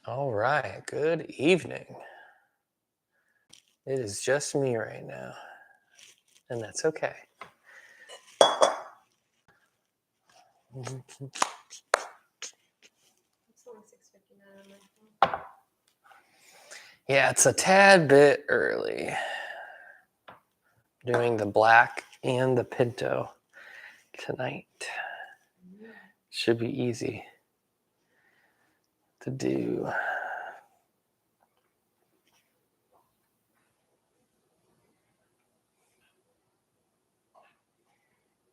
All right, good evening. It is just me right now, and that's okay. It's only 6:59 on my phone. Yeah, it's a tad bit early. Doing the black and the Pinto tonight. Should be easy to do.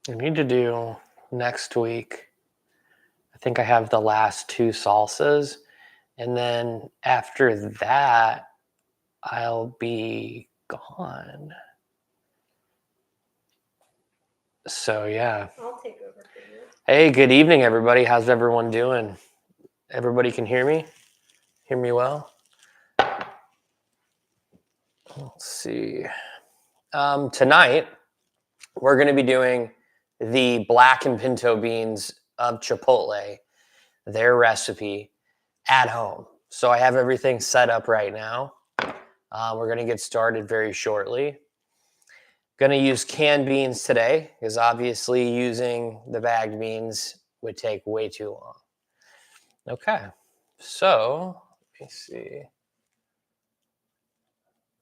I need to do next week. I think I have the last two salsas, and then after that, I'll be gone. So yeah. I'll take over for you. Hey, good evening, everybody. How's everyone doing? Everybody can hear me? Hear me well? Let's see. Tonight, we're going to be doing the black and pinto beans of Chipotle, their recipe at home. So I have everything set up right now. We're going to get started very shortly. Going to use canned beans today because obviously using the bagged beans would take way too long. Okay, so let me see.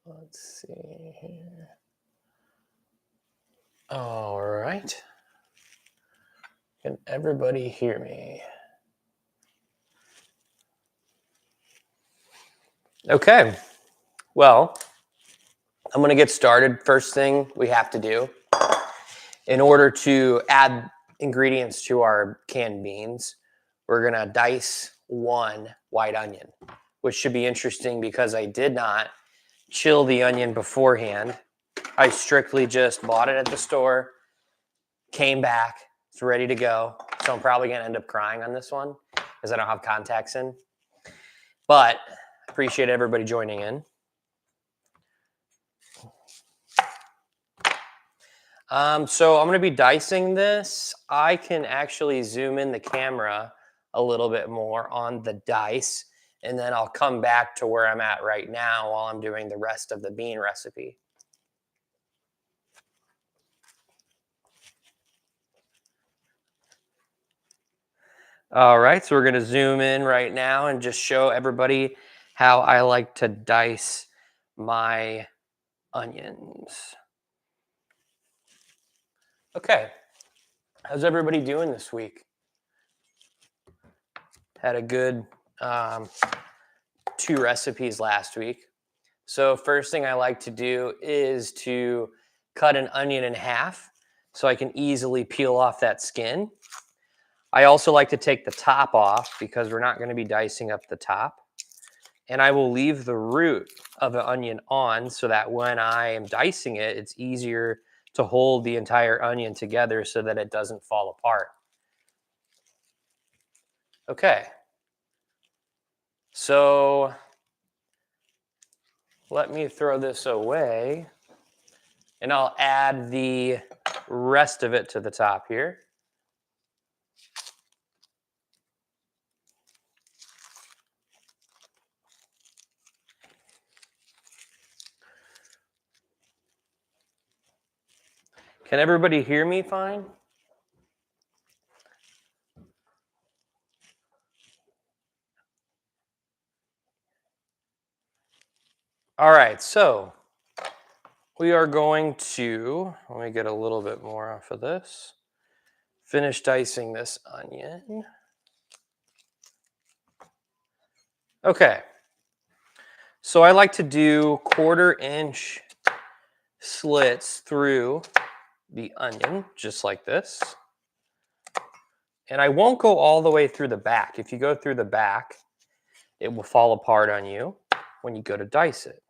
Let's see here. All right. Can everybody hear me? Okay. Well, I'm going to get started. First thing we have to do in order to add ingredients to our canned beans, we're going to dice one white onion, which should be interesting because I did not chill the onion beforehand. I strictly just bought it at the store, came back, it's ready to go. So I'm probably going to end up crying on this one because I don't have contacts in. But appreciate everybody joining in. So I'm going to be dicing this. I can actually zoom in the camera a little bit more on the dice, and then I'll come back to where I'm at right now while I'm doing the rest of the bean recipe. All right, so we're going to zoom in right now and just show everybody how I like to dice my onions. Okay, how's everybody doing this week? Had a good 2 recipes last week. So first thing I like to do is to cut an onion in half so I can easily peel off that skin. I also like to take the top off because we're not going to be dicing up the top. And I will leave the root of the onion on so that when I am dicing it, it's easier to hold the entire onion together so that it doesn't fall apart. Okay. So let me throw this away and I'll add the rest of it to the top here. Can everybody hear me fine? All right, so we are going to, let me get a little bit more off of this. Finish dicing this onion. Okay, so I like to do 1/4 inch slits through the onion, just like this. And I won't go all the way through the back. If you go through the back, it will fall apart on you when you go to dice it.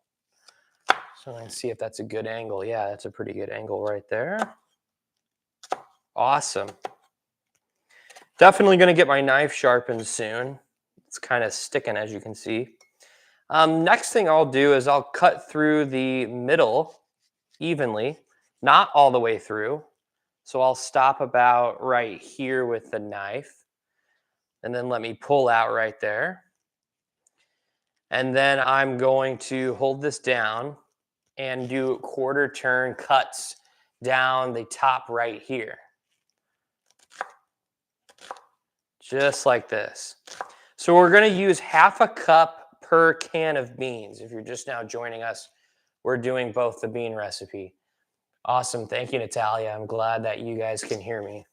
So let's see if that's a good angle. Yeah, that's a pretty good angle right there. Awesome. Definitely going to get my knife sharpened soon. It's kind of sticking, as you can see. Next thing I'll do is I'll cut through the middle evenly, not all the way through. So I'll stop about right here with the knife, and then let me pull out right there. And then I'm going to hold this down and do quarter turn cuts down the top right here. Just like this. So we're going to use half a cup per can of beans. If you're just now joining us, we're doing both the bean recipe. Awesome. Thank you, Natalia. I'm glad that you guys can hear me.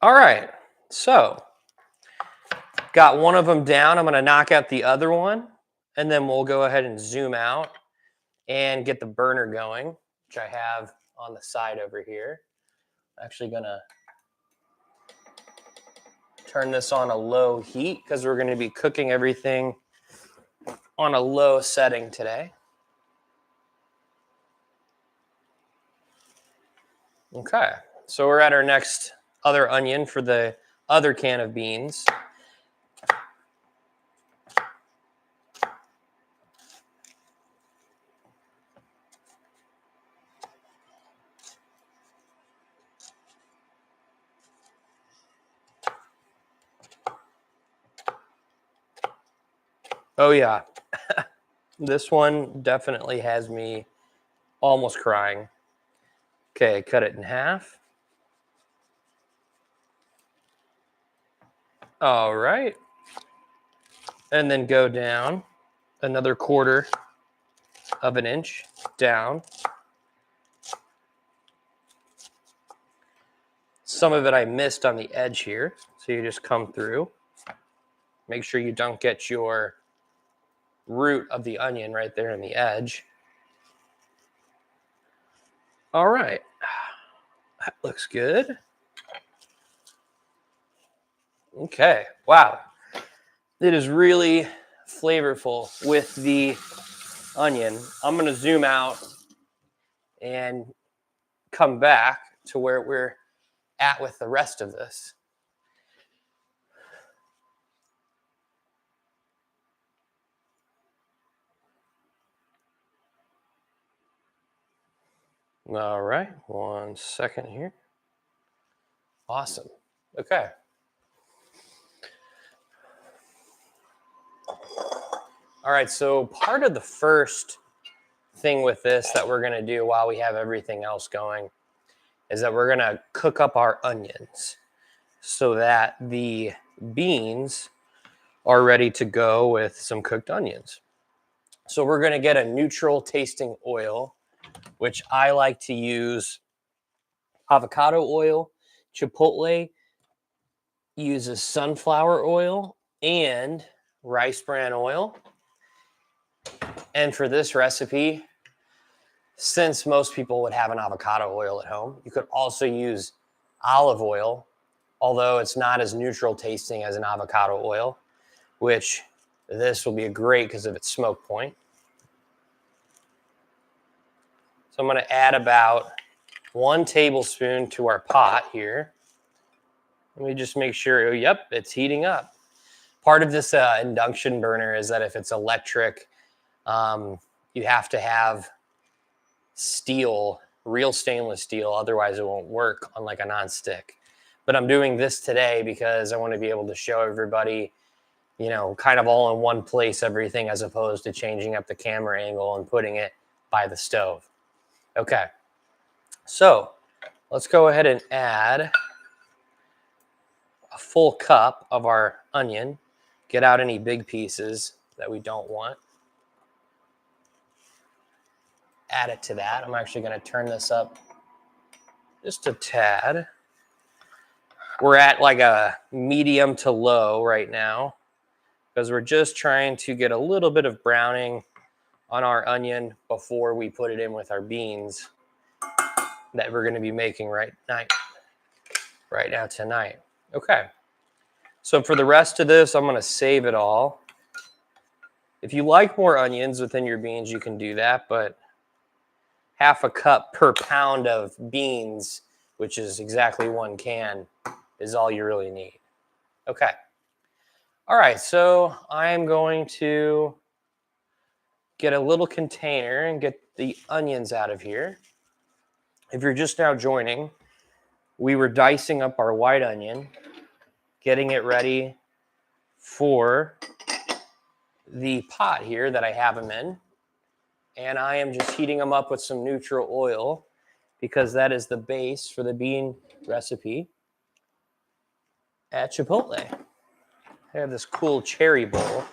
All right. So got one of them down. I'm going to knock out the other one, and then we'll go ahead and zoom out and get the burner going, which I have on the side over here. I'm actually going to turn this on a low heat because we're going to be cooking everything on a low setting today. Okay, so we're at our next other onion for the other can of beans. Oh yeah, this one definitely has me almost crying. Okay, cut it in half. All right. And then go down another quarter of an inch down. Some of it I missed on the edge here, so you just come through. Make sure you don't get your root of the onion right there in the edge. All right, that looks good. Okay, wow. It is really flavorful with the onion. I'm gonna zoom out and come back to where we're at with the rest of this. All right, 1 second here. Awesome. Okay. All right, so part of the first thing with this that we're going to do while we have everything else going is that we're going to cook up our onions so that the beans are ready to go with some cooked onions. So we're going to get a neutral tasting oil, which I like to use avocado oil. Chipotle uses sunflower oil and rice bran oil. And for this recipe, since most people would have an avocado oil at home, you could also use olive oil, although it's not as neutral tasting as an avocado oil, which this will be great because of its smoke point. So I'm going to add about 1 tablespoon to our pot here. Let me just make sure, yep, it's heating up. Part of this induction burner is that if it's electric, you have to have steel, real stainless steel, otherwise it won't work on like a nonstick. But I'm doing this today because I want to be able to show everybody, you know, kind of all in one place everything, as opposed to changing up the camera angle and putting it by the stove. Okay, so let's go ahead and add a full cup of our onion. Get out any big pieces that we don't want. Add it to that. I'm actually going to turn this up just a tad. We're at like a medium to low right now because we're just trying to get a little bit of browning on our onion before we put it in with our beans that we're going to be making right now tonight. Okay. So for the rest of this, I'm going to save it all. If you like more onions within your beans, you can do that, but half a cup per pound of beans, which is exactly 1 can, is all you really need. Okay. All right, so I'm going to get a little container and get the onions out of here. If you're just now joining, we were dicing up our white onion, getting it ready for the pot here that I have them in. And I am just heating them up with some neutral oil because that is the base for the bean recipe at Chipotle. I have this cool cherry bowl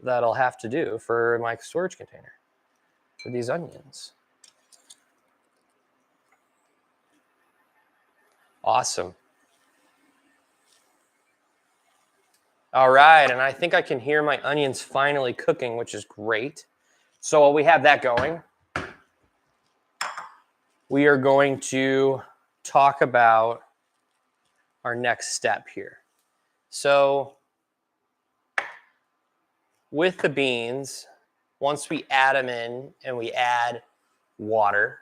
that I'll have to do for my storage container for these onions. Awesome. All right, and I think I can hear my onions finally cooking, which is great. So while we have that going, we are going to talk about our next step here. So with the beans, once we add them in and we add water,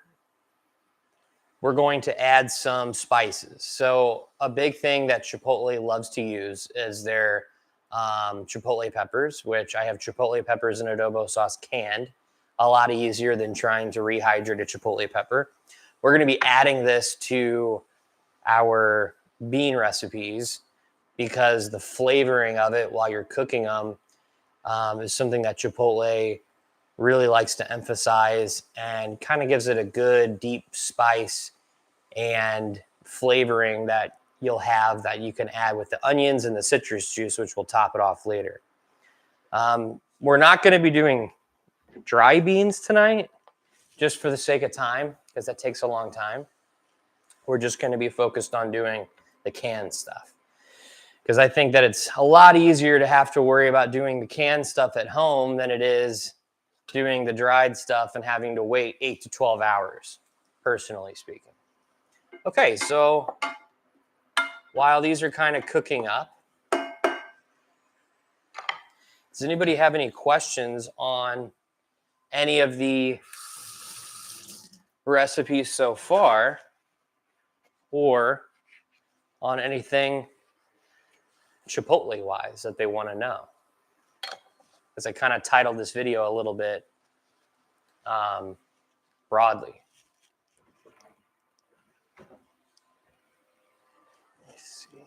we're going to add some spices. So a big thing that Chipotle loves to use is their Chipotle peppers, which I have Chipotle peppers and adobo sauce canned. A lot easier than trying to rehydrate a Chipotle pepper. We're going to be adding this to our bean recipes because the flavoring of it while you're cooking them is something that Chipotle really likes to emphasize and kind of gives it a good deep spice and flavoring that you'll have that you can add with the onions and the citrus juice, which will top it off later. We're not going to be doing dry beans tonight just for the sake of time because that takes a long time. We're just going to be focused on doing the canned stuff because I think that it's a lot easier to have to worry about doing the canned stuff at home than it is doing the dried stuff and having to wait 8 to 12 hours, personally speaking. Okay, so while these are kind of cooking up, does anybody have any questions on any of the recipes so far or on anything Chipotle-wise that they want to know? Because I kind of titled this video a little bit broadly. Let's see.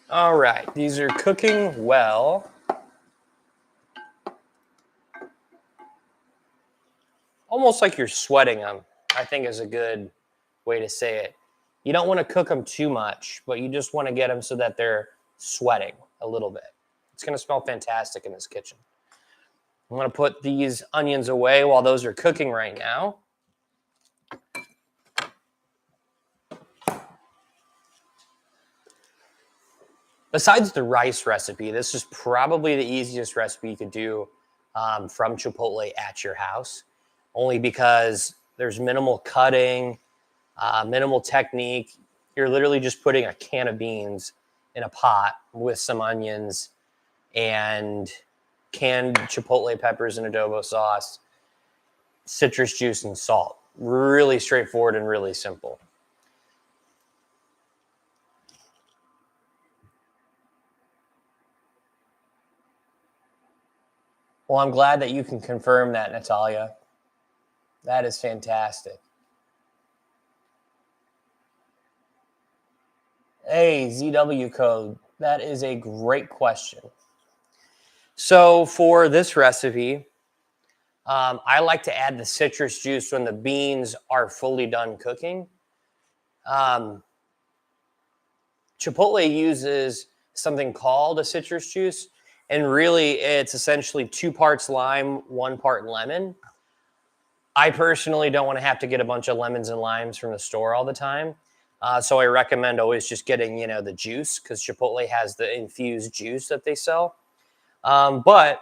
All right, these are cooking well. Almost like you're sweating them, I think is a good way to say it. You don't want to cook them too much, but you just want to get them so that they're sweating a little bit. It's going to smell fantastic in this kitchen. I'm going to put these onions away while those are cooking right now. Besides the rice recipe, this is probably the easiest recipe you could do from Chipotle at your house, only because there's minimal cutting, minimal technique. You're literally just putting a can of beans in a pot with some onions and canned Chipotle peppers and adobo sauce, citrus juice, and salt. Really straightforward and really simple. Well, I'm glad that you can confirm that, Natalia. That is fantastic. Hey, ZW code. That is a great question. So for this recipe, I like to add the citrus juice when the beans are fully done cooking. Chipotle uses something called a citrus juice, and really it's essentially 2 parts lime, 1 part lemon. I personally don't want to have to get a bunch of lemons and limes from the store all the time. So I recommend always just getting, the juice because Chipotle has the infused juice that they sell. But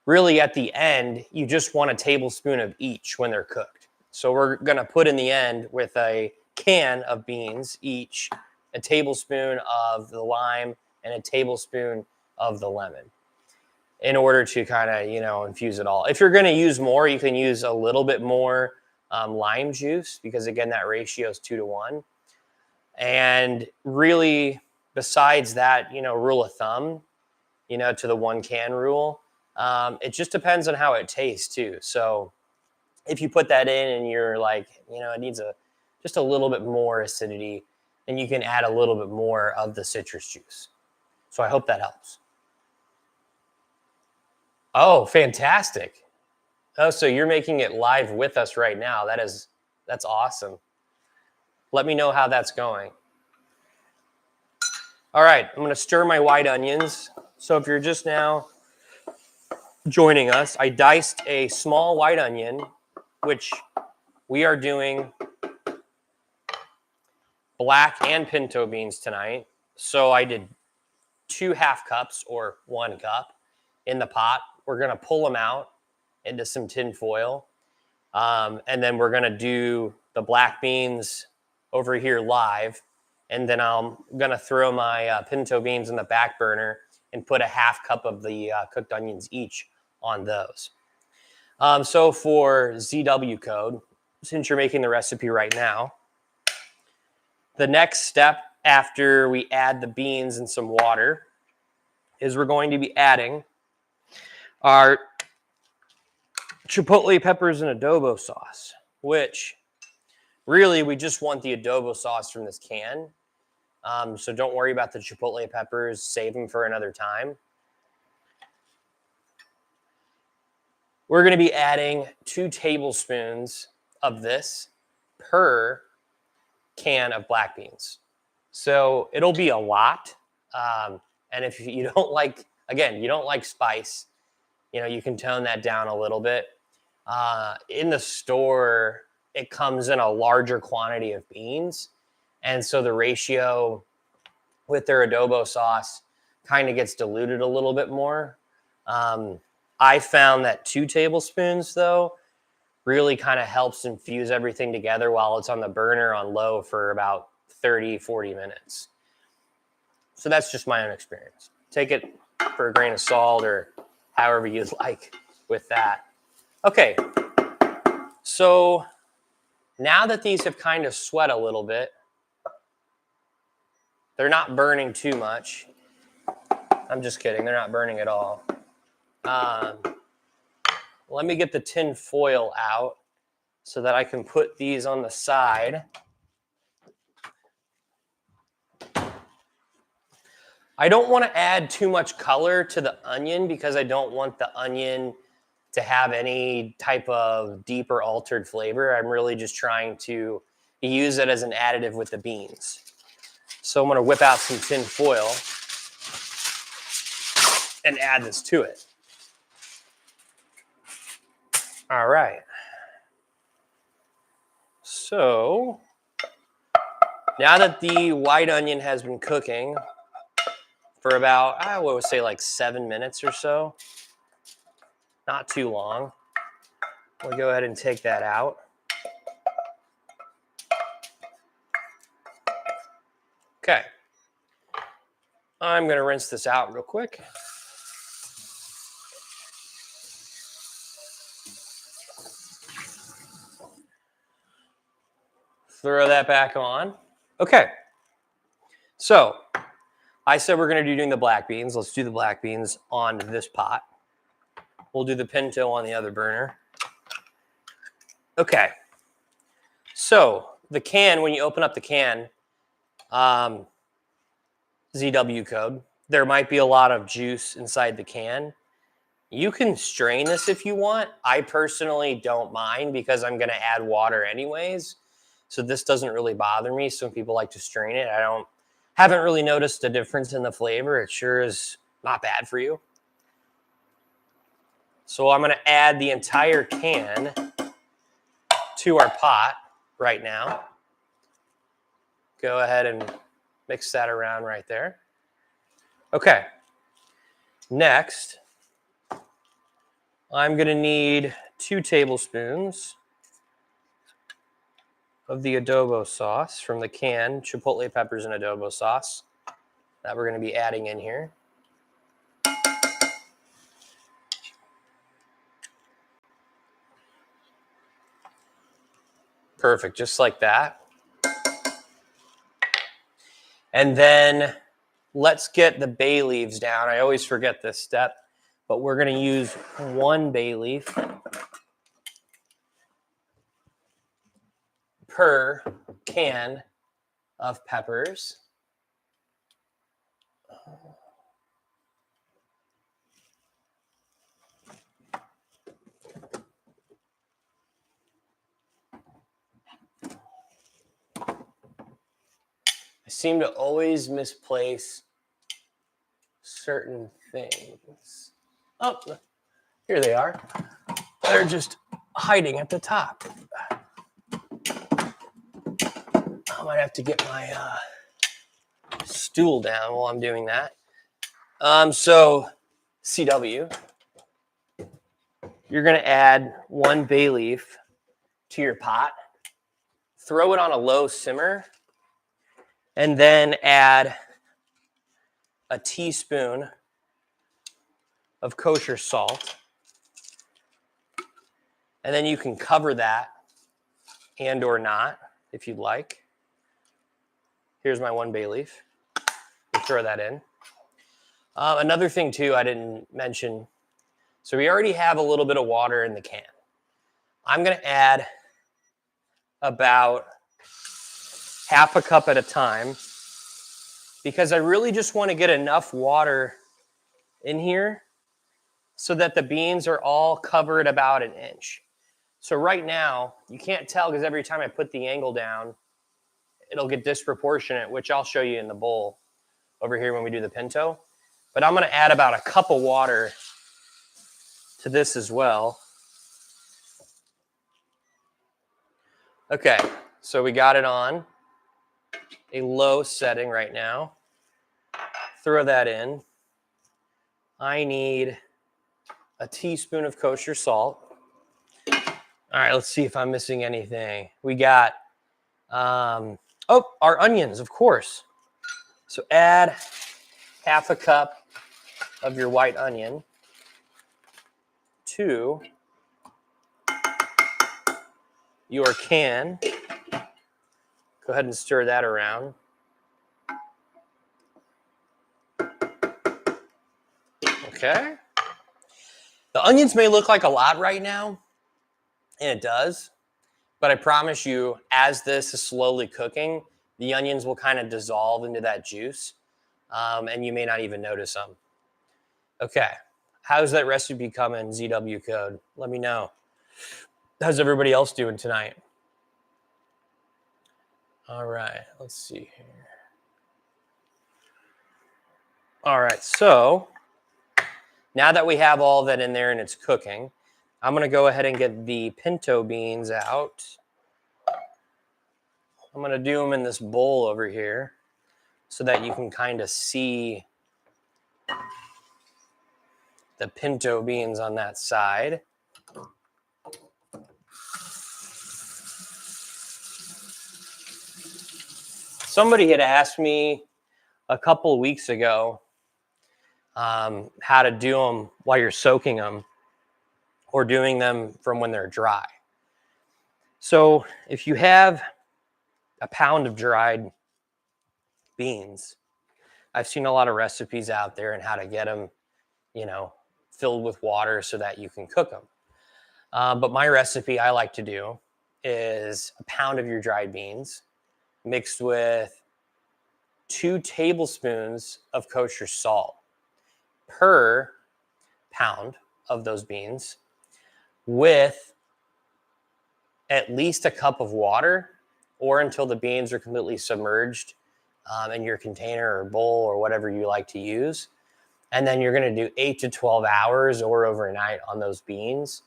really at the end, you just want a tablespoon of each when they're cooked. So we're going to put in the end with a can of beans each, a tablespoon of the lime and a tablespoon of the lemon in order to kind of, infuse it all. If you're going to use more, you can use a little bit more lime juice, because again, that ratio is 2-to-1. And really, besides that, rule of thumb, to the 1 can rule, it just depends on how it tastes too. So if you put that in and you're like, it needs just a little bit more acidity, then you can add a little bit more of the citrus juice. So I hope that helps. Oh, fantastic. Oh, so you're making it live with us right now. That's awesome. Let me know how that's going. All right, I'm going to stir my white onions. So if you're just now joining us, I diced a small white onion, which we are doing black and pinto beans tonight. So I did 2 half cups or 1 cup in the pot. We're going to pull them out into some tin foil. And then we're going to do the black beans over here live. And then I'm going to throw my pinto beans in the back burner and put a half cup of the cooked onions each on those. So for ZW code, since you're making the recipe right now, the next step after we add the beans and some water is we're going to be adding our chipotle peppers and adobo sauce, which really we just want the adobo sauce from this can. So don't worry about the chipotle peppers, save them for another time. We're going to be adding 2 tablespoons of this per can of black beans. So it'll be a lot. And if you don't like, again, you don't like spice, you can tone that down a little bit. In the store, it comes in a larger quantity of beans. And so the ratio with their adobo sauce kind of gets diluted a little bit more. I found that 2 tablespoons, though, really kind of helps infuse everything together while it's on the burner on low for about 30, 40 minutes. So that's just my own experience. Take it for a grain of salt or however you'd like with that. Okay, so now that these have kind of sweat a little bit, they're not burning too much. I'm just kidding, they're not burning at all. Let me get the tin foil out so that I can put these on the side. I don't want to add too much color to the onion because I don't want the onion to have any type of deep or altered flavor. I'm really just trying to use it as an additive with the beans. So I'm going to whip out some tin foil and add this to it. All right. So now that the white onion has been cooking for about, I would say like 7 minutes or so, not too long, we'll go ahead and take that out. Okay. I'm going to rinse this out real quick. Throw that back on. Okay. So I said we're going to be doing the black beans. Let's do the black beans on this pot. We'll do the pinto on the other burner. Okay. So the can, when you open up the can, ZW code, there might be a lot of juice inside the can. You can strain this if you want. I personally don't mind because I'm going to add water anyways. So this doesn't really bother me. Some people like to strain it. Haven't really noticed a difference in the flavor. It sure is not bad for you. So I'm going to add the entire can to our pot right now. Go ahead and mix that around right there. Okay. Next, I'm going to need 2 tablespoons of the adobo sauce from the can, chipotle peppers and adobo sauce that we're going to be adding in here. Perfect, just like that. And then let's get the bay leaves down. I always forget this step, but we're going to use 1 bay leaf per can of peppers. I seem to always misplace certain things. Oh, here they are. They're just hiding at the top. I might have to get my stool down while I'm doing that. So, CW, you're going to add 1 bay leaf to your pot. Throw it on a low simmer, and then add a teaspoon of kosher salt. And then you can cover that and or not if you'd like. Here's my 1 bay leaf. You throw that in. Another thing too I didn't mention. So we already have a little bit of water in the can. I'm going to add about half a cup at a time because I really just want to get enough water in here so that the beans are all covered about 1 inch. So right now, you can't tell because every time I put the angle down, it'll get disproportionate, which I'll show you in the bowl over here when we do the pinto. But I'm going to add about a cup of water to this as well. Okay, so we got it on a low setting right now. Throw that in. I need a teaspoon of kosher salt. All right, let's see if I'm missing anything. We got, our onions, of course. So add half a cup of your white onion to your can. Go ahead and stir that around. Okay. The onions may look like a lot right now, and it does, but I promise you, as this is slowly cooking, the onions will kind of dissolve into that juice, and you may not even notice them. Okay. How's that recipe coming, ZW Code? Let me know. How's everybody else doing tonight? All right, let's see here. All right, so now that we have all that in there and it's cooking, I'm going to go ahead and get the pinto beans out. I'm going to do them in this bowl over here so that you can kind of see the pinto beans on that side. Somebody had asked me a couple of weeks ago how to do them while you're soaking them or doing them from when they're dry. So if you have a pound of dried beans, I've seen a lot of recipes out there on how to get them, filled with water so that you can cook them. But my recipe I like to do is a pound of your dried beans mixed with 2 tablespoons of kosher salt per pound of those beans with at least a cup of water or until the beans are completely submerged in your container or bowl or whatever you like to use. And then you're going to do 8 to 12 hours or overnight on those beans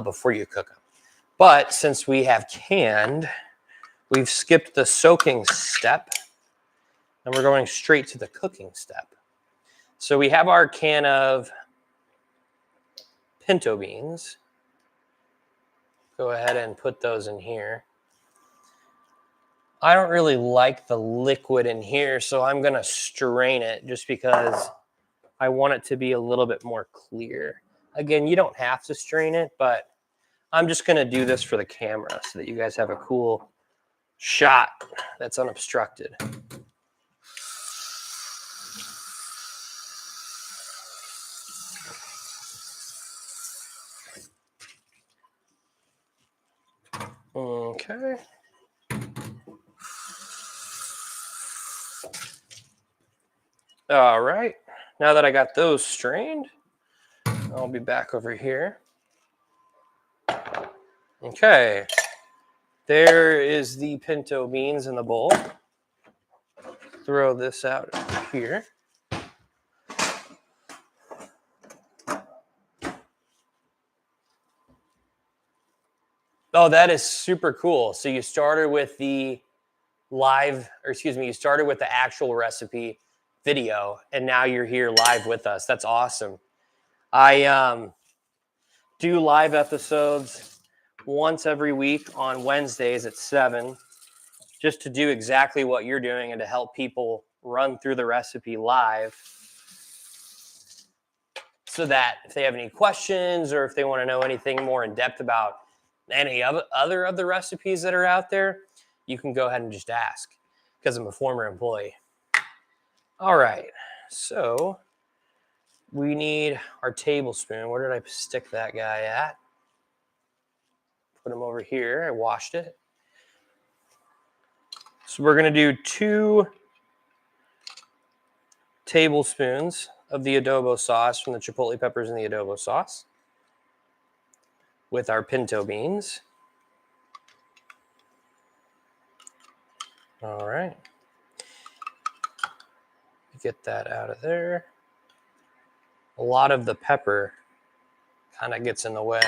before you cook them. But since we have canned, we've skipped the soaking step and we're going straight to the cooking step. So we have our can of pinto beans. Go ahead and put those in here. I don't really like the liquid in here, so I'm going to strain it just because I want it to be a little bit more clear. Again, you don't have to strain it, but I'm just going to do this for the camera so that you guys have a cool shot that's unobstructed. Okay. All right. Now that I got those strained, I'll be back over here. Okay. There is the pinto beans in the bowl. Throw this out here. Oh, that is super cool. So you started with the you started with the actual recipe video, and now you're here live with us. That's awesome. I do live episodes once every week on Wednesdays at 7, just to do exactly what you're doing and to help people run through the recipe live, so that if they have any questions or if they want to know anything more in depth about any other of the recipes that are out there, you can go ahead and just ask, because I'm a former employee. All right, so we need our tablespoon. Where did I stick that guy at? Put him over here. I washed it. So we're going to do 2 tablespoons of the adobo sauce from the chipotle peppers and the adobo sauce with our pinto beans. All right. Get that out of there. A lot of the pepper kind of gets in the way,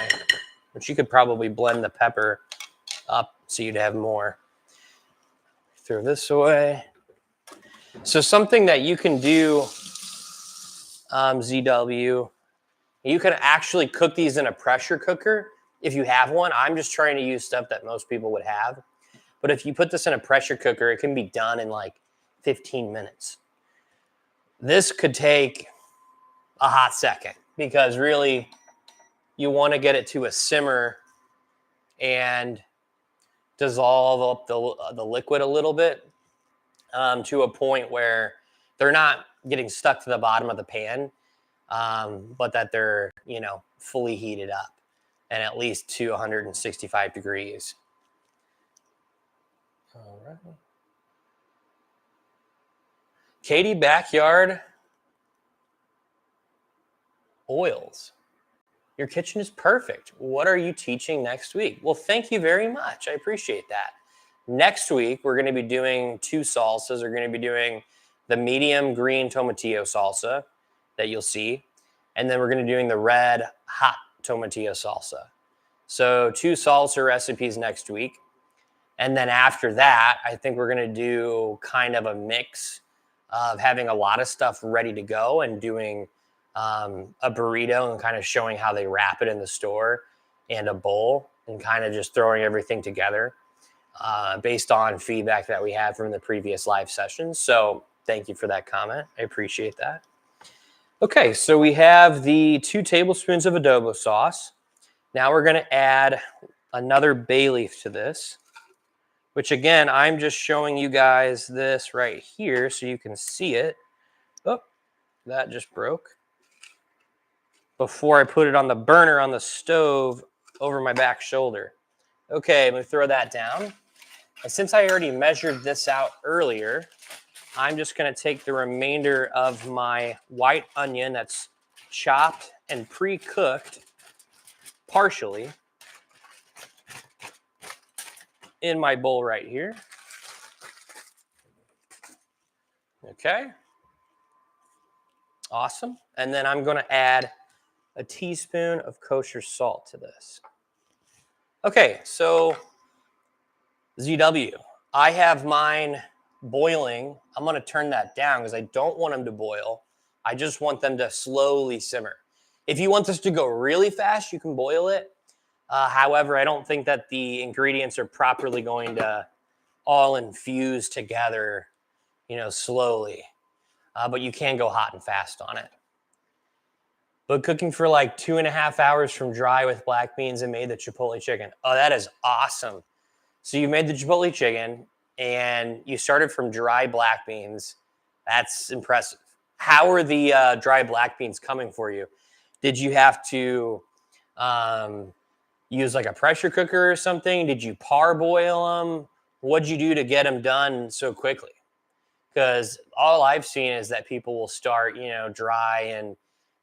but you could probably blend the pepper up so you'd have more. Throw this away. So something that you can do, ZW, you can actually cook these in a pressure cooker if you have one. I'm just trying to use stuff that most people would have. But if you put this in a pressure cooker, it can be done in like 15 minutes. This could take a hot second, because really you want to get it to a simmer and dissolve up the liquid a little bit, to a point where they're not getting stuck to the bottom of the pan, but that they're, fully heated up and at least to 165 degrees. All right. Katie, backyard oils. Your kitchen is perfect. What are you teaching next week? Well, thank you very much. I appreciate that. Next week, we're going to be doing 2 salsas. We're going to be doing the medium green tomatillo salsa that you'll see. And then we're going to be doing the red hot tomatillo salsa. So 2 salsa recipes next week. And then after that, I think we're going to do kind of a mix of having a lot of stuff ready to go and doing a burrito and kind of showing how they wrap it in the store, and a bowl, and kind of just throwing everything together based on feedback that we had from the previous live sessions. So thank you for that comment. I appreciate that. Okay, so we have the 2 tablespoons of adobo sauce. Now we're going to add another bay leaf to this, which again, I'm just showing you guys this right here so you can see it. Oh, that just broke. Before I put it on the burner on the stove over my back shoulder. Okay, I'm going to throw that down. And since I already measured this out earlier, I'm just going to take the remainder of my white onion that's chopped and pre-cooked partially in my bowl right here. Okay. Awesome. And then I'm going to add a teaspoon of kosher salt to this. Okay, so ZW, I have mine boiling. I'm going to turn that down because I don't want them to boil. I just want them to slowly simmer. If you want this to go really fast, you can boil it. However, I don't think that the ingredients are properly going to all infuse together, slowly. But you can go hot and fast on it. but cooking for like 2.5 hours from dry with black beans and made the Chipotle chicken. Oh, that is awesome. So you made the Chipotle chicken and you started from dry black beans. That's impressive. How are the dry black beans coming for you? Did you have to use like a pressure cooker or something? Did you parboil them? What'd you do to get them done so quickly? Because all I've seen is that people will start, dry and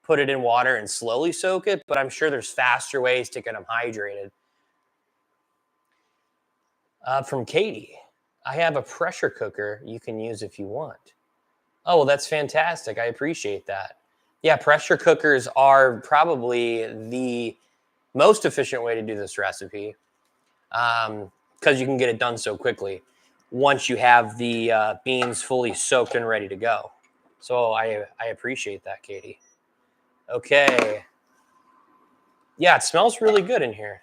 put it in water and slowly soak it. But I'm sure there's faster ways to get them hydrated. From Katie, I have a pressure cooker you can use if you want. Oh, well, that's fantastic. I appreciate that. Yeah, pressure cookers are probably the most efficient way to do this recipe because you can get it done so quickly once you have the beans fully soaked and ready to go. So I appreciate that, Katie. Okay. Yeah, it smells really good in here.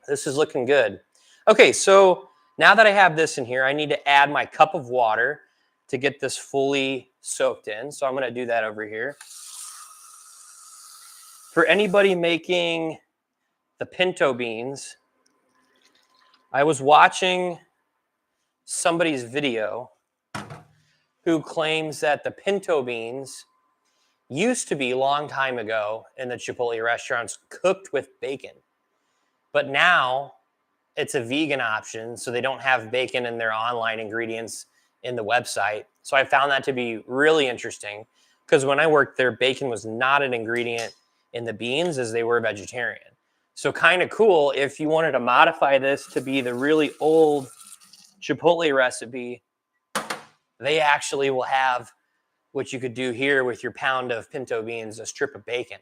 This is looking good. Okay, so now that I have this in here, I need to add my cup of water to get this fully soaked in. So I'm going to do that over here. For anybody making the pinto beans, I was watching somebody's video who claims that the pinto beans used to be a long time ago in the Chipotle restaurants cooked with bacon. But now it's a vegan option, so they don't have bacon in their online ingredients in the website. So I found that to be really interesting because when I worked there, bacon was not an ingredient in the beans as they were vegetarian. So kind of cool if you wanted to modify this to be the really old Chipotle recipe, they actually will have what you could do here with your pound of pinto beans, a strip of bacon,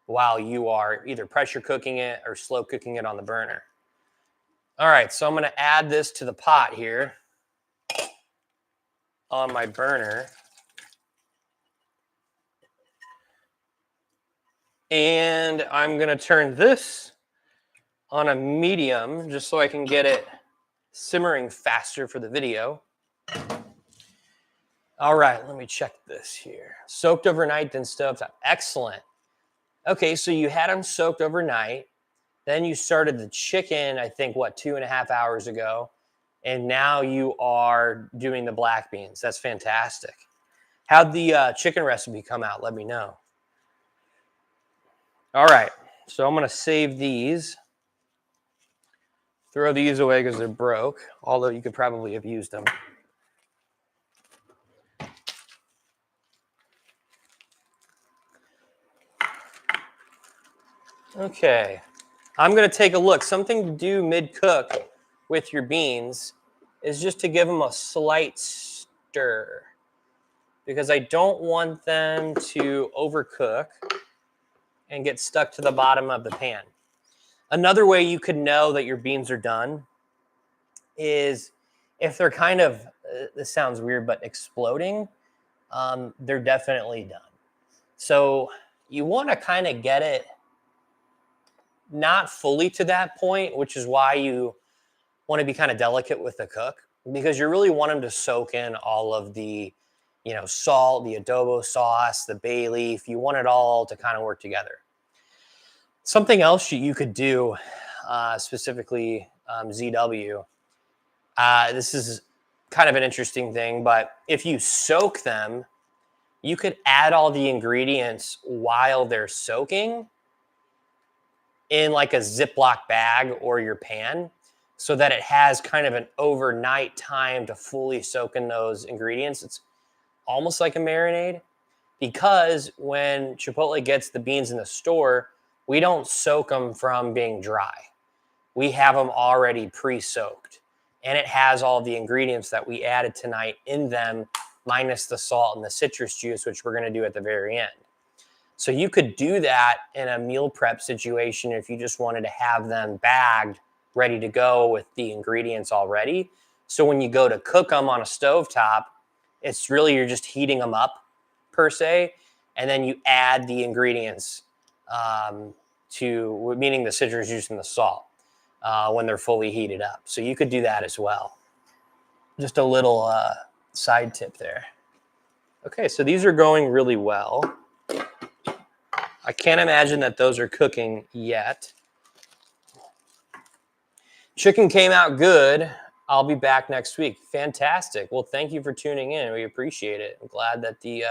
while you are either pressure cooking it or slow cooking it on the burner. All right, so I'm going to add this to the pot here on my burner. And I'm going to turn this on a medium just so I can get it simmering faster for the video. All right, let me check this here. Soaked overnight, then stovetop. Excellent. Okay, so you had them soaked overnight. Then you started the chicken, I think, 2.5 hours ago. And now you are doing the black beans. That's fantastic. How'd the chicken recipe come out? Let me know. All right, so I'm going to save these. Throw these away because they're broke, although you could probably have used them. Okay, I'm going to take a look. Something to do mid-cook with your beans is just to give them a slight stir because I don't want them to overcook and get stuck to the bottom of the pan. Another way you could know that your beans are done is if they're kind of, this sounds weird, but exploding, they're definitely done. So you want to kind of get it not fully to that point, which is why you want to be kind of delicate with the cook because you really want them to soak in all of the, salt, the adobo sauce, the bay leaf. You want it all to kind of work together. Something else you could do, specifically ZW, this is kind of an interesting thing, but if you soak them, you could add all the ingredients while they're soaking in like a Ziploc bag or your pan so that it has kind of an overnight time to fully soak in those ingredients. It's almost like a marinade because when Chipotle gets the beans in the store, we don't soak them from being dry. We have them already pre-soaked and it has all the ingredients that we added tonight in them minus the salt and the citrus juice, which we're going to do at the very end. So you could do that in a meal prep situation if you just wanted to have them bagged, ready to go with the ingredients already. So when you go to cook them on a stovetop, it's really you're just heating them up per se, and then you add the ingredients meaning the citrus juice and the salt when they're fully heated up. So you could do that as well. Just a little side tip there. Okay, so these are going really well. I can't imagine that those are cooking yet. Chicken came out good. I'll be back next week. Fantastic. Well, thank you for tuning in. We appreciate it. I'm glad that the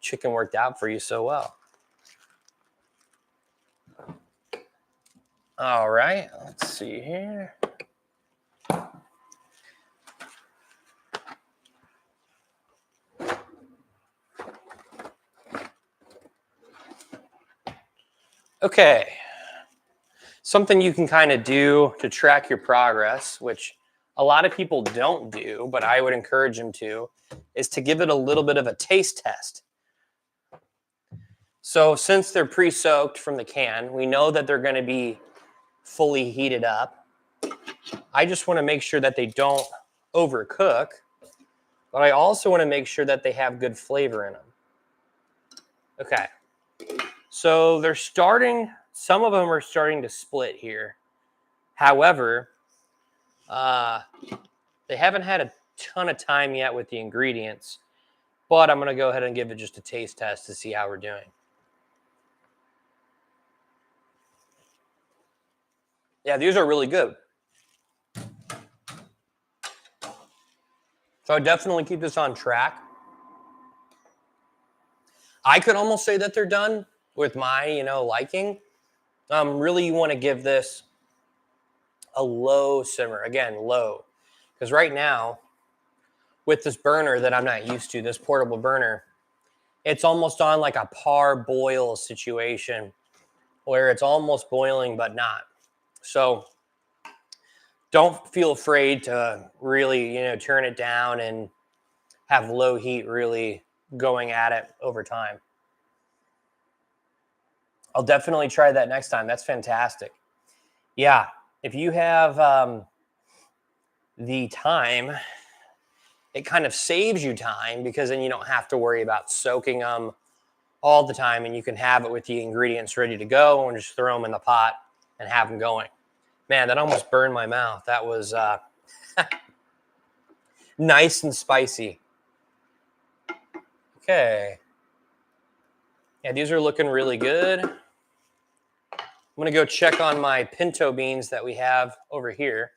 chicken worked out for you so well. All right. Let's see here. Okay. Something you can kind of do to track your progress, which a lot of people don't do, but I would encourage them to, is to give it a little bit of a taste test. So since they're pre-soaked from the can, we know that they're going to be fully heated up. I just want to make sure that they don't overcook, but I also want to make sure that they have good flavor in them. Okay. So they're starting, some of them are starting to split here. However, they haven't had a ton of time yet with the ingredients, but I'm going to go ahead and give it just a taste test to see how we're doing. Yeah, these are really good. So I definitely keep this on track. I could almost say that they're done with my, liking. Really, you want to give this a low simmer. Again, low. Because right now, with this burner that I'm not used to, this portable burner, it's almost on like a parboil situation where it's almost boiling but not. So don't feel afraid to really, turn it down and have low heat really going at it over time. I'll definitely try that next time. That's fantastic. Yeah, if you have the time, it kind of saves you time because then you don't have to worry about soaking them all the time, and you can have it with the ingredients ready to go and just throw them in the pot and have them going. Man, that almost burned my mouth. That was nice and spicy. Okay. Yeah, these are looking really good. I'm going to go check on my pinto beans that we have over here,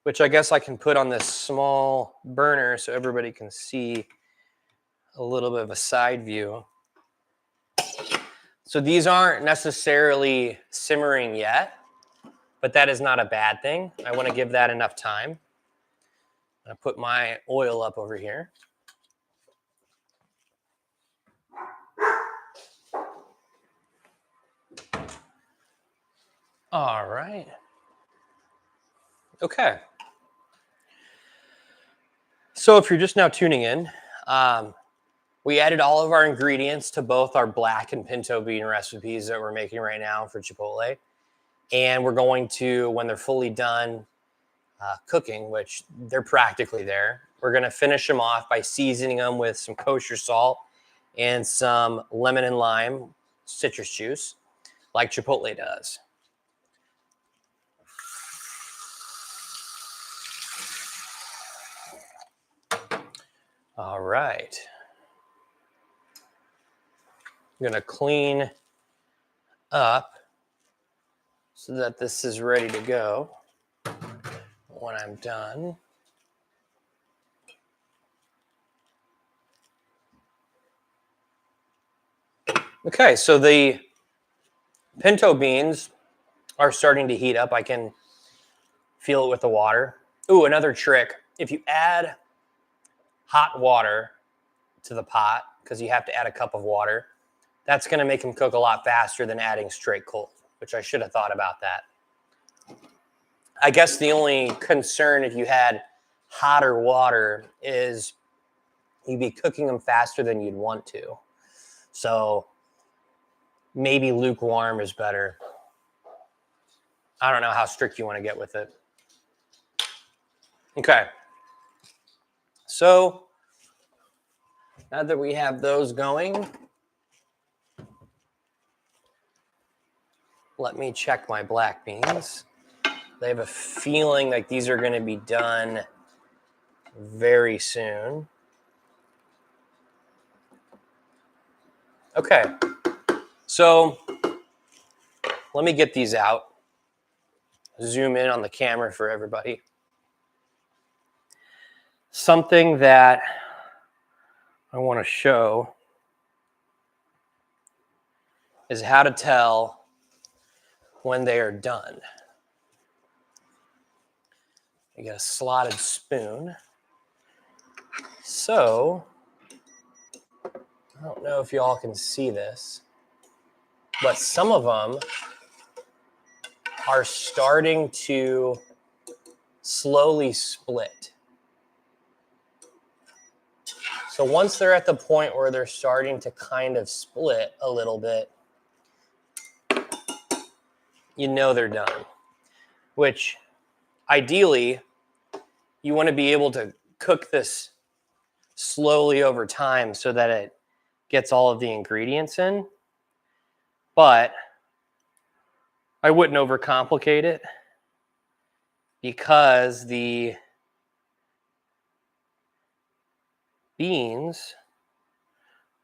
which I guess I can put on this small burner so everybody can see a little bit of a side view. So these aren't necessarily simmering yet, but that is not a bad thing. I want to give that enough time. I'm going to put my oil up over here. All right. Okay. So if you're just now tuning in, we added all of our ingredients to both our black and pinto bean recipes that we're making right now for Chipotle. And we're going to, when they're fully done cooking, which they're practically there, we're going to finish them off by seasoning them with some kosher salt and some lemon and lime citrus juice, like Chipotle does. All right. I'm going to clean up so that this is ready to go when I'm done. Okay, so the pinto beans are starting to heat up. I can feel it with the water. Ooh, another trick. If you add hot water to the pot, because you have to add a cup of water, that's going to make them cook a lot faster than adding straight cold, which I should have thought about that. I guess the only concern if you had hotter water is you'd be cooking them faster than you'd want to. So maybe lukewarm is better. I don't know how strict you want to get with it. Okay. So now that we have those going, let me check my black beans. I have a feeling like these are going to be done very soon. Okay. So let me get these out. Zoom in on the camera for everybody. Something that I want to show is how to tell when they are done. You get a slotted spoon. So, I don't know if y'all can see this, but some of them are starting to slowly split. So once they're at the point where they're starting to kind of split a little bit, you know they're done. Which, ideally, you want to be able to cook this slowly over time so that it gets all of the ingredients in. But I wouldn't overcomplicate it because the beans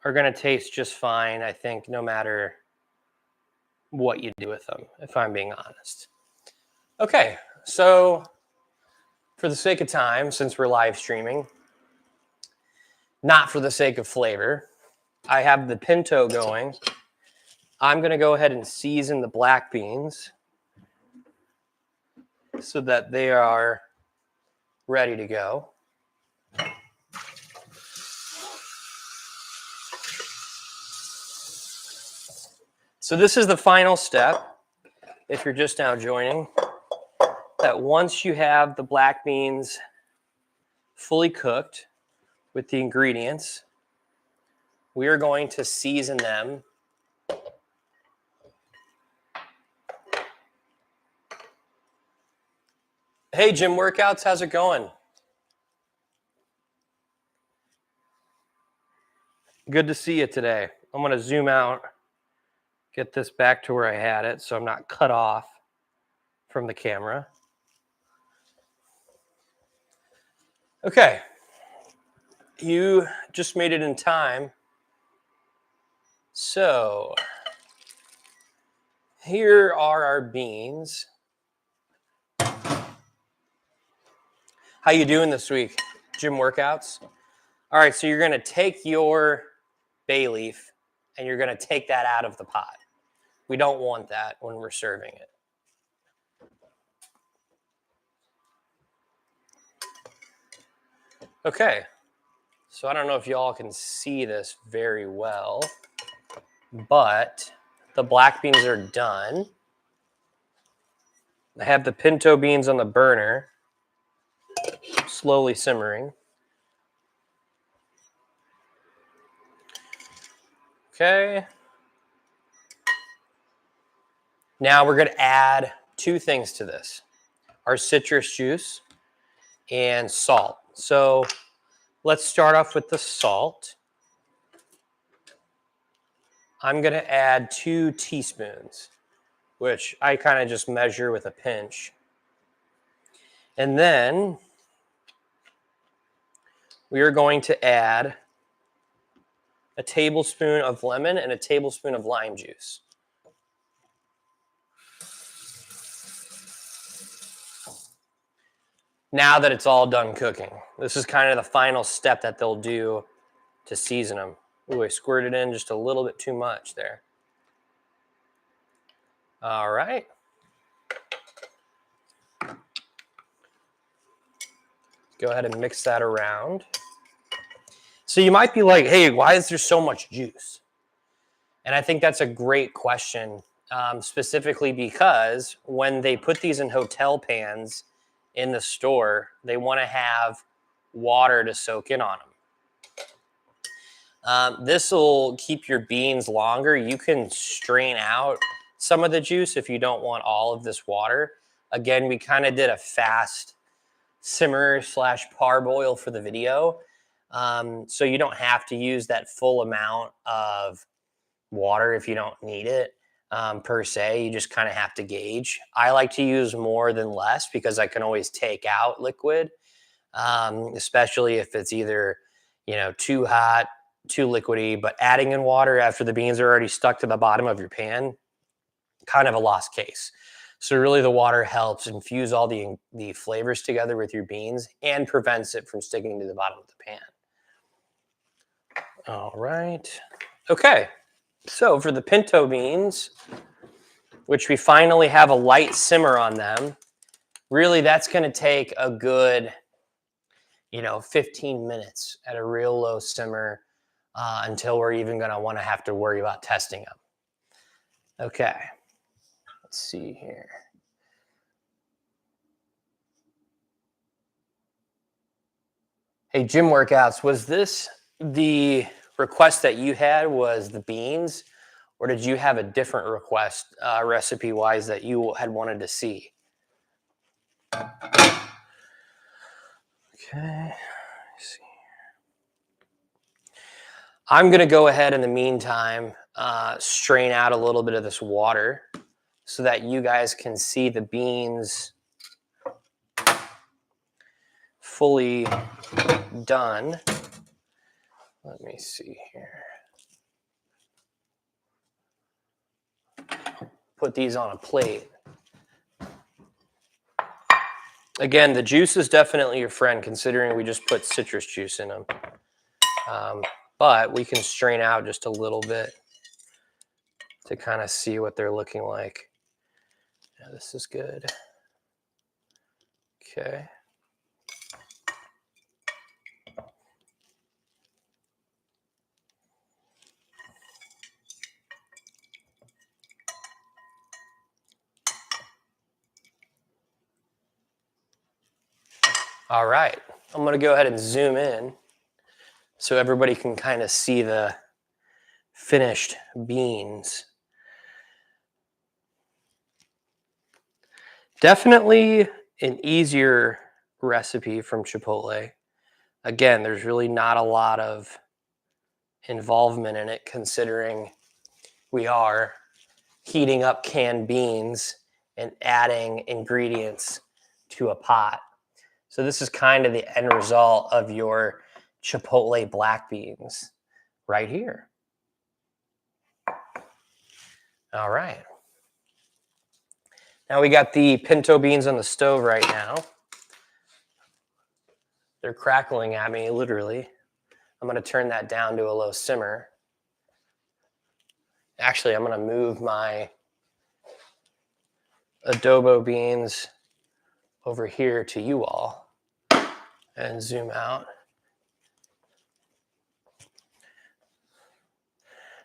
are going to taste just fine, I think, no matter what you do with them, if I'm being honest. Okay, so for the sake of time, since we're live streaming, not for the sake of flavor, I have the Pinto going. I'm going to go ahead and season the black beans so that they are ready to go. So this is the final step, if you're just now joining, that once you have the black beans fully cooked with the ingredients, we are going to season them Hey, Gym Workouts, how's it going? Good to see you today. I'm going to zoom out, get this back to where I had it so I'm not cut off from the camera. Okay, you just made it in time. So here are our beans. How you doing this week? Gym Workouts? All right, so you're going to take your bay leaf and you're going to take that out of the pot. We don't want that when we're serving it. Okay, so I don't know if y'all can see this very well, but the black beans are done. I have the pinto beans on the burner, slowly simmering. Okay. Now we're going to add two things to this. Our citrus juice and salt. So let's start off with the salt. I'm going to add 2 teaspoons, which I kind of just measure with a pinch. And then we are going to add a tablespoon of lemon and a tablespoon of lime juice. Now that it's all done cooking, this is kind of the final step that they'll do to season them. Ooh, I squirted in just a little bit too much there. All right. Go ahead and mix that around. So you might be like, hey, why is there so much juice? And I think that's a great question, specifically because when they put these in hotel pans in the store, they want to have water to soak in on them. This will keep your beans longer. You can strain out some of the juice if you don't want all of this water. Again, we kind of did a fast simmer / parboil for the video. So you don't have to use that full amount of water if you don't need it per se. You just kind of have to gauge. I like to use more than less because I can always take out liquid, especially if it's either, too hot, too liquidy, but adding in water after the beans are already stuck to the bottom of your pan, kind of a lost case. So really the water helps infuse all the flavors together with your beans and prevents it from sticking to the bottom of the pan. All right. Okay. So for the pinto beans, which we finally have a light simmer on them, really that's going to take a good, 15 minutes at a real low simmer until we're even going to want to have to worry about testing them. Okay. Let's see here. Hey, gym workouts, was this the request that you had was the beans, or did you have a different request recipe-wise that you had wanted to see? Okay, let's see. I'm going to go ahead in the meantime, strain out a little bit of this water so that you guys can see the beans fully done. Let me see here. Put these on a plate. Again, the juice is definitely your friend, considering we just put citrus juice in them. But we can strain out just a little bit to kind of see what they're looking like. Yeah, this is good. Okay. All right. I'm going to go ahead and zoom in so everybody can kind of see the finished beans. Definitely an easier recipe from Chipotle. Again, there's really not a lot of involvement in it, considering we are heating up canned beans and adding ingredients to a pot. So this is kind of the end result of your Chipotle black beans right here. All right. Now we got the pinto beans on the stove right now. They're crackling at me, literally. I'm going to turn that down to a low simmer. Actually, I'm going to move my adobo beans over here to you all and zoom out.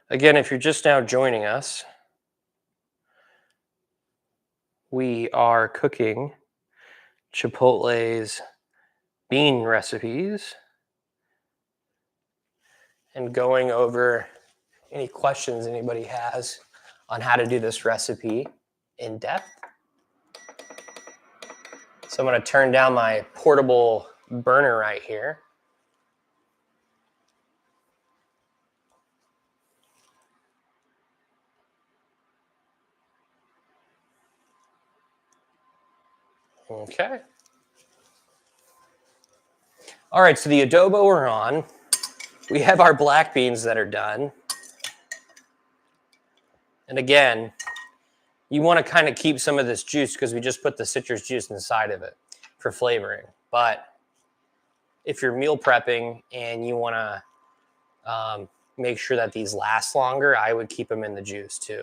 Again, if you're just now joining us, we are cooking Chipotle's bean recipes and going over any questions anybody has on how to do this recipe in depth. So I'm going to turn down my portable burner right here. Okay. All right, so the adobo we're on. We have our black beans that are done. And again, you want to kind of keep some of this juice because we just put the citrus juice inside of it for flavoring. But if you're meal prepping and you want to make sure that these last longer, I would keep them in the juice too.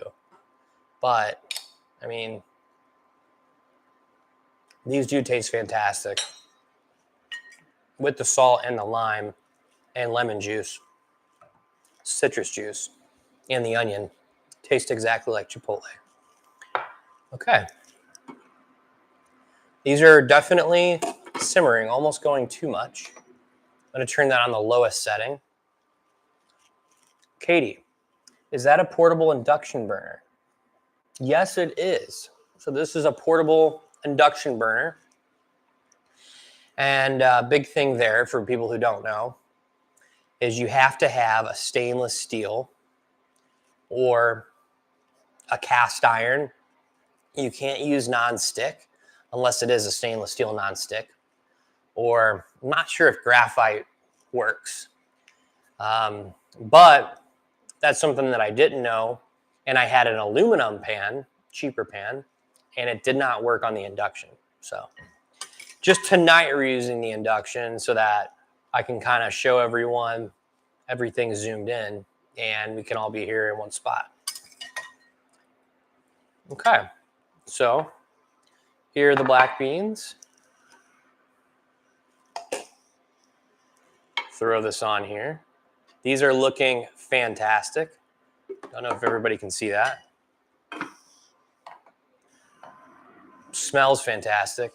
But, I mean, these do taste fantastic with the salt and the lime and lemon juice, citrus juice, and the onion. Taste exactly like Chipotle. Okay. These are definitely simmering, almost going too much. I'm going to turn that on the lowest setting. Katie, is that a portable induction burner? Yes, it is. So this is a portable induction burner. And a big thing there for people who don't know is you have to have a stainless steel or a cast iron. You can't use nonstick unless it is a stainless steel nonstick. Or I'm not sure if graphite works. But that's something that I didn't know. And I had an aluminum pan, cheaper pan, and it did not work on the induction. So just tonight we're using the induction so that I can kind of show everyone everything zoomed in and we can all be here in one spot. Okay, so here are the black beans. Throw this on here. These are looking fantastic. Don't know if everybody can see that. Smells fantastic.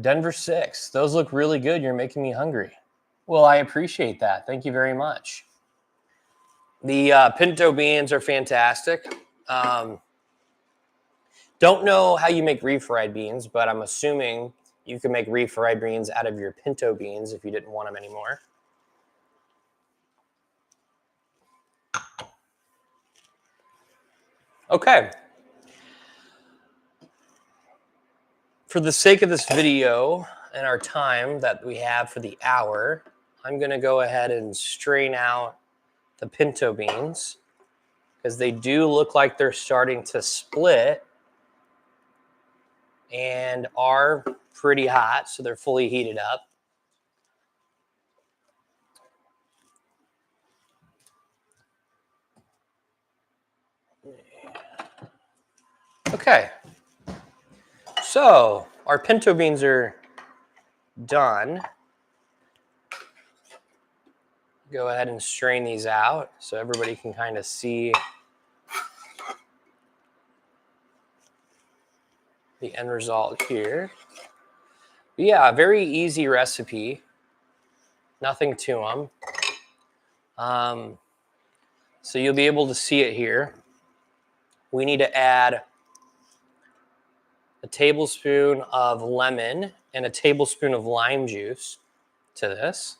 Denver 6. Those look really good. You're making me hungry. Well, I appreciate that. Thank you very much. The pinto beans are fantastic. Don't know how you make refried beans, but I'm assuming you can make refried beans out of your pinto beans if you didn't want them anymore. Okay. For the sake of this video and our time that we have for the hour, I'm going to go ahead and strain out the pinto beans because they do look like they're starting to split and are pretty hot, so they're fully heated up. Okay, so our pinto beans are done. Go ahead and strain these out so everybody can kind of see the end result here. But yeah, very easy recipe. Nothing to them. So you'll be able to see it here. We need to add a tablespoon of lemon and a tablespoon of lime juice to this,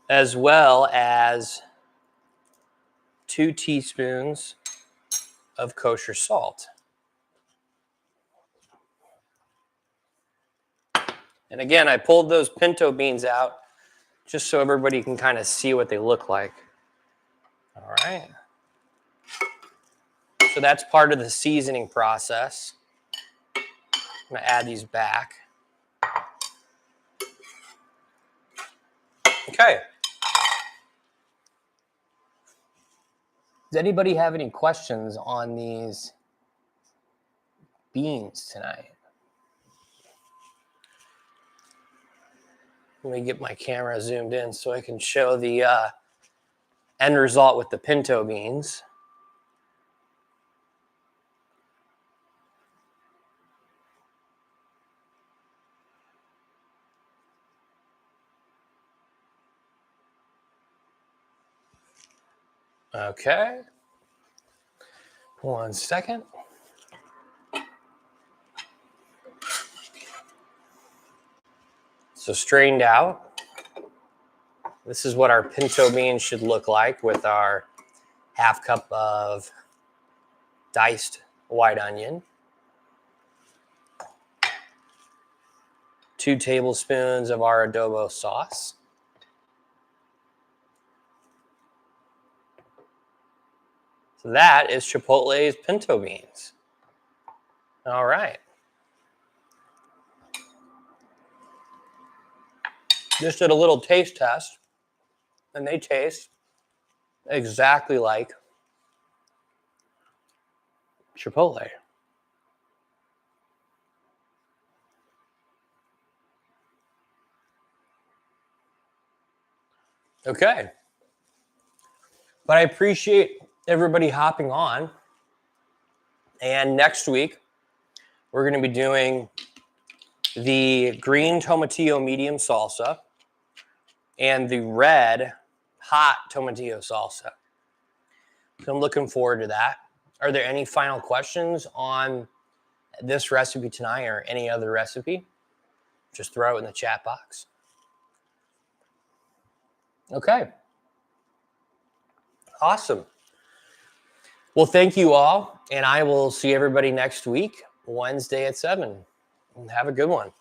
as well as 2 teaspoons of kosher salt. And again, I pulled those pinto beans out just so everybody can kind of see what they look like. All right. So that's part of the seasoning process. I'm going to add these back. Okay. Does anybody have any questions on these beans tonight? Let me get my camera zoomed in so I can show the end result with the pinto beans. Okay. 1 second. So strained out. This is what our pinto beans should look like with our half cup of diced white onion, 2 tablespoons of our adobo sauce, so that is Chipotle's pinto beans. All right. Just did a little taste test, and they taste exactly like Chipotle. Okay. But I appreciate everybody hopping on. And next week, we're going to be doing the green tomatillo medium salsa and the red hot tomatillo salsa. So I'm looking forward to that. Are there any final questions on this recipe tonight or any other recipe? Just throw it in the chat box. Okay. Awesome. Well, thank you all, and I will see everybody next week, Wednesday at 7. Have a good one.